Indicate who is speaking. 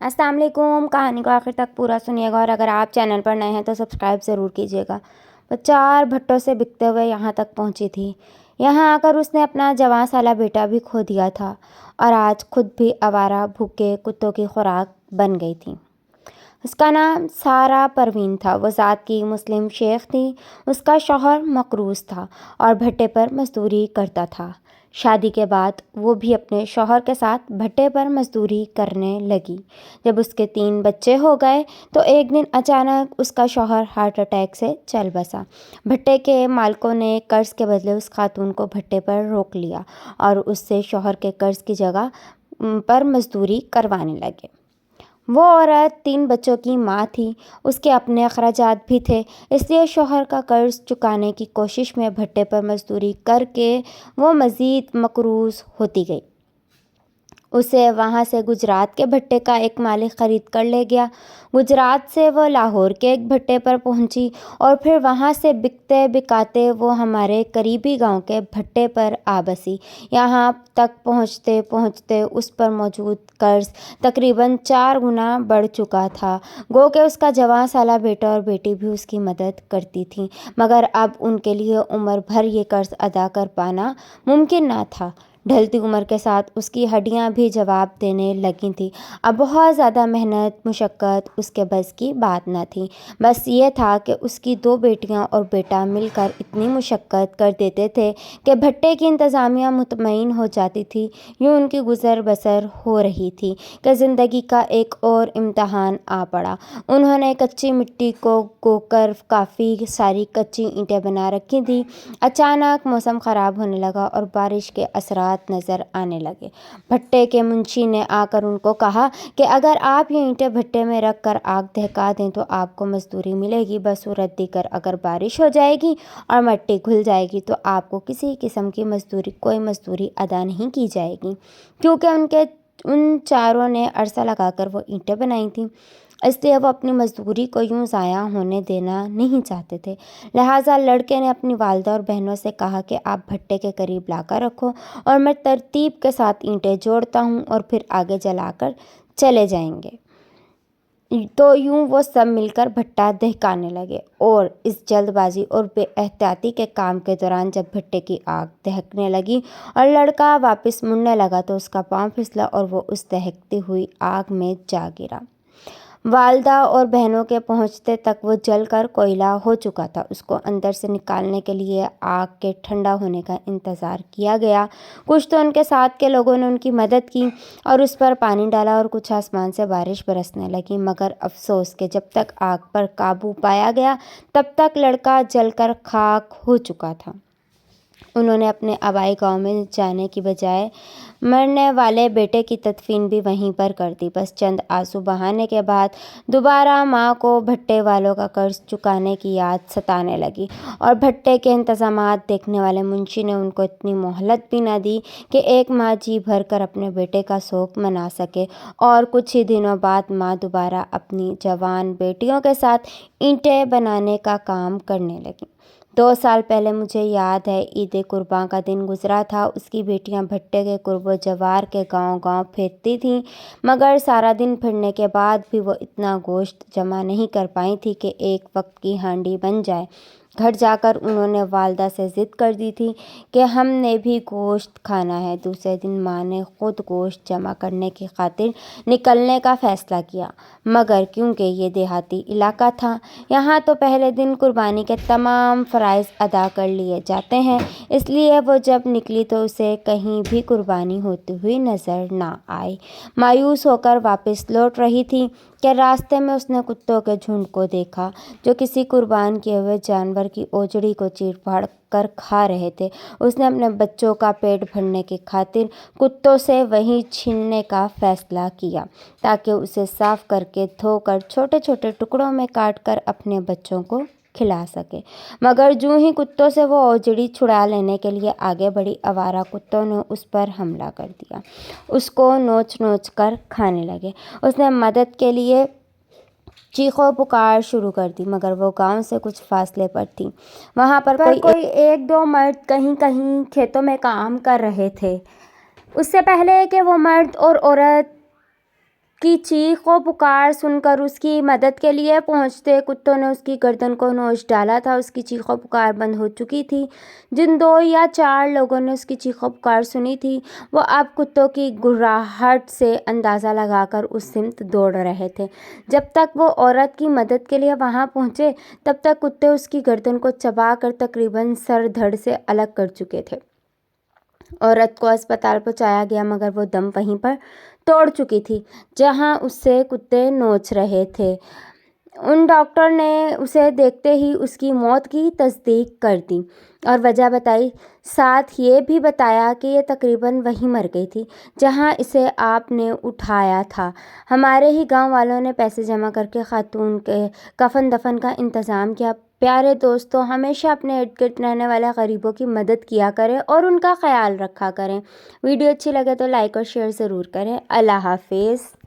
Speaker 1: السلام علیکم۔ کہانی کو آخر تک پورا سنیے گا، اور اگر آپ چینل پر نئے ہیں تو سبسکرائب ضرور کیجیے گا۔ وہ 4 بھٹوں سے بکتے ہوئے یہاں تک پہنچی تھی۔ یہاں آ کر اس نے اپنا جوان سالہ بیٹا بھی کھو دیا تھا، اور آج خود بھی آوارہ بھوکے کتوں کی خوراک بن گئی تھی۔ اس کا نام سارہ پروین تھا۔ وہ ذات کی مسلم شیخ تھی۔ اس کا شوہر مقروض تھا اور بھٹے پر مزدوری کرتا تھا۔ شادی کے بعد وہ بھی اپنے شوہر کے ساتھ بھٹے پر مزدوری کرنے لگی۔ جب اس کے 3 بچے ہو گئے تو ایک دن اچانک اس کا شوہر ہارٹ اٹیک سے چل بسا۔ بھٹے کے مالکوں نے قرض کے بدلے اس خاتون کو بھٹے پر روک لیا اور اس سے شوہر کے قرض کی جگہ پر مزدوری کروانے لگے۔ وہ عورت 3 بچوں کی ماں تھی۔ اس کے اپنے اخراجات بھی تھے، اس لیے شوہر کا قرض چکانے کی کوشش میں بھٹے پر مزدوری کر کے وہ مزید مقروض ہوتی گئی۔ اسے وہاں سے گجرات کے بھٹے کا ایک مالک خرید کر لے گیا۔ گجرات سے وہ لاہور کے ایک بھٹے پر پہنچی اور پھر وہاں سے بکتے بکاتے وہ ہمارے قریبی گاؤں کے بھٹے پر آ بسی۔ یہاں تک پہنچتے پہنچتے اس پر موجود قرض تقریباً 4 گنا بڑھ چکا تھا۔ گو کہ اس کا جوان سالہ بیٹا اور بیٹی بھی اس کی مدد کرتی تھیں، مگر اب ان کے لیے عمر بھر یہ قرض ادا کر پانا ممکن نہ تھا۔ ڈھلتی عمر کے ساتھ اس کی ہڈیاں بھی جواب دینے لگی تھیں۔ اب بہت زیادہ محنت مشقت اس کے بس کی بات نہ تھی۔ بس یہ تھا کہ اس کی 2 بیٹیاں اور بیٹا مل کر اتنی مشقت کر دیتے تھے کہ بھٹے کی انتظامیہ مطمئن ہو جاتی تھی۔ یوں ان کی گزر بسر ہو رہی تھی کہ زندگی کا ایک اور امتحان آ پڑا۔ انہوں نے کچی مٹی کو گو کر کافی ساری کچی اینٹیں بنا رکھی تھیں۔ اچانک موسم خراب ہونے لگا اور بارش کے اثرات نظر آنے لگے۔ بھٹے کے منشی نے آ کر ان کو کہا کہ اگر آپ یہ اینٹیں بھٹے میں رکھ کر آگ دہکا دیں تو آپ کو مزدوری ملے گی، بصورت دیگر اگر بارش ہو جائے گی اور مٹی گھل جائے گی تو آپ کو کسی قسم کی کوئی مزدوری ادا نہیں کی جائے گی، کیونکہ ان چاروں نے عرصہ لگا کر وہ اینٹیں بنائی تھیں، اس لیے وہ اپنی مزدوری کو یوں ضائع ہونے دینا نہیں چاہتے تھے۔ لہٰذا لڑکے نے اپنی والدہ اور بہنوں سے کہا کہ آپ بھٹے کے قریب لا کر رکھو اور میں ترتیب کے ساتھ اینٹیں جوڑتا ہوں اور پھر آگے جلا کر چلے جائیں گے۔ تو یوں وہ سب مل کر بھٹا دہکانے لگے، اور اس جلد بازی اور بے احتیاطی کے کام کے دوران جب بھٹے کی آگ دہکنے لگی اور لڑکا واپس مڑنے لگا تو اس کا پاؤں پھسلا اور وہ اس دہکتی ہوئی آگ میں جا گرا۔ والدہ اور بہنوں کے پہنچتے تک وہ جل کر کوئلہ ہو چکا تھا۔ اس کو اندر سے نکالنے کے لیے آگ کے ٹھنڈا ہونے کا انتظار کیا گیا۔ کچھ تو ان کے ساتھ کے لوگوں نے ان کی مدد کی اور اس پر پانی ڈالا اور کچھ آسمان سے بارش برسنے لگی، مگر افسوس کہ جب تک آگ پر قابو پایا گیا تب تک لڑکا جل کر خاک ہو چکا تھا۔ انہوں نے اپنے آبائی گاؤں میں جانے کی بجائے مرنے والے بیٹے کی تدفین بھی وہیں پر کر دی۔ بس چند آنسو بہانے کے بعد دوبارہ ماں کو بھٹے والوں کا قرض چکانے کی یاد ستانے لگی، اور بھٹے کے انتظامات دیکھنے والے منشی نے ان کو اتنی مہلت بھی نہ دی کہ ایک ماں جی بھر کر اپنے بیٹے کا سوگ منا سکے۔ اور کچھ ہی دنوں بعد ماں دوبارہ اپنی جوان بیٹیوں کے ساتھ اینٹیں بنانے کا کام کرنے لگی۔ 2 سال پہلے مجھے یاد ہے عید قرباں کا دن گزرا تھا۔ اس کی بیٹیاں بھٹے کے قرب و جوار کے گاؤں گاؤں پھرتی تھیں، مگر سارا دن پھرنے کے بعد بھی وہ اتنا گوشت جمع نہیں کر پائی تھی کہ ایک وقت کی ہانڈی بن جائے۔ گھر جا کر انہوں نے والدہ سے ضد کر دی تھی کہ ہم نے بھی گوشت کھانا ہے۔ دوسرے دن ماں نے خود گوشت جمع کرنے کی خاطر نکلنے کا فیصلہ کیا، مگر کیونکہ یہ دیہاتی علاقہ تھا، یہاں تو پہلے دن قربانی کے تمام فرائض ادا کر لیے جاتے ہیں، اس لیے وہ جب نکلی تو اسے کہیں بھی قربانی ہوتی ہوئی نظر نہ آئی۔ مایوس ہو کر واپس لوٹ رہی تھی کہ راستے میں اس نے کتوں کے جھنڈ کو دیکھا جو کسی قربان کیے ہوئے جانور کی اوجڑی کو چیر پھاڑ کر کھا رہے تھے۔ اس نے اپنے بچوں کا پیٹ بھرنے کی خاطر کتوں سے وہیں چھیننے کا فیصلہ کیا تاکہ اسے صاف کر کے دھو کر چھوٹے چھوٹے ٹکڑوں میں کاٹ کر اپنے بچوں کو کھلا سکے، مگر جوں ہی کتوں سے وہ اوجڑی چھڑا لینے کے لیے آگے بڑھی، آوارہ کتوں نے اس پر حملہ کر دیا، اس کو نوچ نوچ کر کھانے لگے۔ اس نے مدد کے لیے چیخو پکار شروع کر دی، مگر وہ گاؤں سے کچھ فاصلے پر تھی۔ وہاں پر کوئی 1-2 مرد کہیں کہیں کھیتوں میں کام کر رہے تھے۔ اس سے پہلے کہ وہ مرد اور عورت کی چیخ و پکار سن کر اس کی مدد کے لیے پہنچتے کتوں نے اس کی گردن کو نوچ ڈالا تھا۔ اس کی چیخ و پکار بند ہو چکی تھی۔ جن 2 یا 4 لوگوں نے اس کی چیخ و پکار سنی تھی وہ اب کتوں کی گھرراہٹ سے اندازہ لگا کر اس سمت دوڑ رہے تھے۔ جب تک وہ عورت کی مدد کے لیے وہاں پہنچے تب تک کتے اس کی گردن کو چبا کر تقریباً سر دھڑ سے الگ کر چکے تھے۔ عورت کو اسپتال پہنچایا گیا مگر وہ دم وہیں پر توڑ چکی تھی جہاں اسے کتے نوچ رہے تھے۔ ان ڈاکٹر نے اسے دیکھتے ہی اس کی موت کی تصدیق کر دی اور وجہ بتائی، ساتھ یہ بھی بتایا کہ یہ تقریباً وہیں مر گئی تھی جہاں اسے آپ نے اٹھایا تھا۔ ہمارے ہی گاؤں والوں نے پیسے جمع کر کے خاتون کے کفن دفن کا انتظام کیا۔ پیارے دوستو، ہمیشہ اپنے ارد گرد رہنے والے غریبوں کی مدد کیا کریں اور ان کا خیال رکھا کریں۔ ویڈیو اچھی لگے تو لائک اور شیئر ضرور کریں۔ اللہ حافظ۔